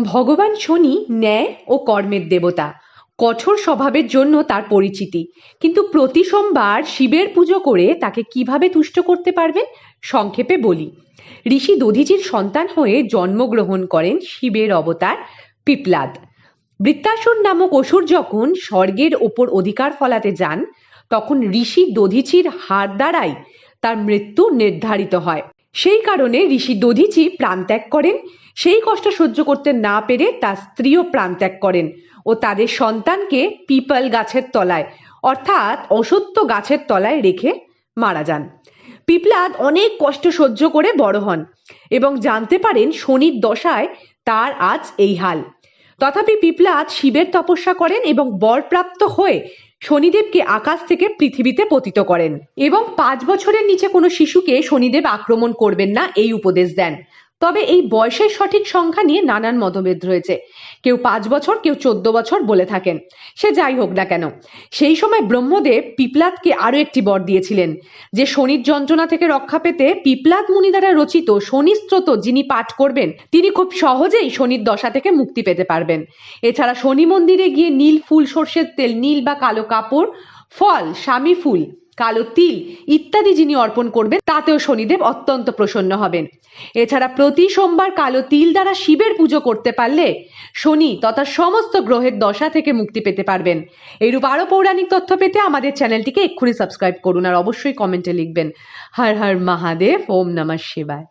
ভগবান শনি ন্যায় ও কর্মের দেবতা। কঠোর স্বভাবের জন্য তার পরিচিতি। কিন্তু প্রতি সোমবার শিবের পুজো করে তাকে কিভাবে তুষ্ট করতে পারবেন সংক্ষেপে বলি। ঋষি দধিচির সন্তান হয়ে জন্মগ্রহণ করেন শিবের অবতার পিপ্লাদ। বৃত্তাসুর নামক অসুর যখন স্বর্গের ওপর অধিকার ফলাতে যান, তখন ঋষি দধিচির হাত দ্বারাই তার মৃত্যু নির্ধারিত হয়। সেই কারণে ঋষি দধিচি প্রাণত্যাগ করেন। সেই কষ্ট সহ্য করতে না পেরে তার স্ত্রীও প্রাণত্যাগ করেন ও তাদের সন্তানকে পিপল গাছের তলায়, অর্থাৎ অসত্য গাছের তলায় রেখে মারা যান। পিপ্লাদ অনেক কষ্ট সহ্য করে বড় হন এবং জানতে পারেন শনির দশায় তার আজ এই হাল। তথাপি পিপ্লাদ শিবের তপস্যা করেন এবং বরপ্রাপ্ত হয়ে শনিদেবকে আকাশ থেকে পৃথিবীতে পতিত করেন এবং 5 বছরের নিচে কোনো শিশুকে শনিদেব আক্রমণ করবেন না এই উপদেশ দেন। তবে এই বয়সের সঠিক সংখ্যা নিয়ে নানান মতভেদ রয়েছে। কেউ 5 বছর, কেউ 14 বছর বলে থাকেন। সে যাই হোক না কেন, সেই সময় ব্রহ্মদেব পিপ্লাদকে আরো একটি বর দিয়েছিলেন যে শনির যন্ত্রণা থেকে রক্ষা পেতে পিপ্লাদ মুনি দ্বারা রচিত শনি স্তোত্র যিনি পাঠ করবেন তিনি খুব সহজেই শনির দশা থেকে মুক্তি পেতে পারবেন। এছাড়া শনি মন্দিরে গিয়ে নীল ফুল, সর্ষের তেল, নীল বা কালো কাপড়, ফল, স্বামী ফুল, কালো তিল ইত্যাদি যিনি অর্পণ করবেন তাতেও শনিদেব অত্যন্ত প্রসন্ন হবেন। এছাড়া প্রতি সোমবার কালো তিল দ্বারা শিবের পুজো করতে পারলে শনি তথা সমস্ত গ্রহের দশা থেকে মুক্তি পেতে পারবেন। এইরূপ আরো পৌরাণিক তথ্য পেতে আমাদের চ্যানেলটিকে এক্ষুনি সাবস্ক্রাইব করুন আর অবশ্যই কমেন্টে লিখবেন হর হর মহাদেব, ওম নমঃ শিবায়।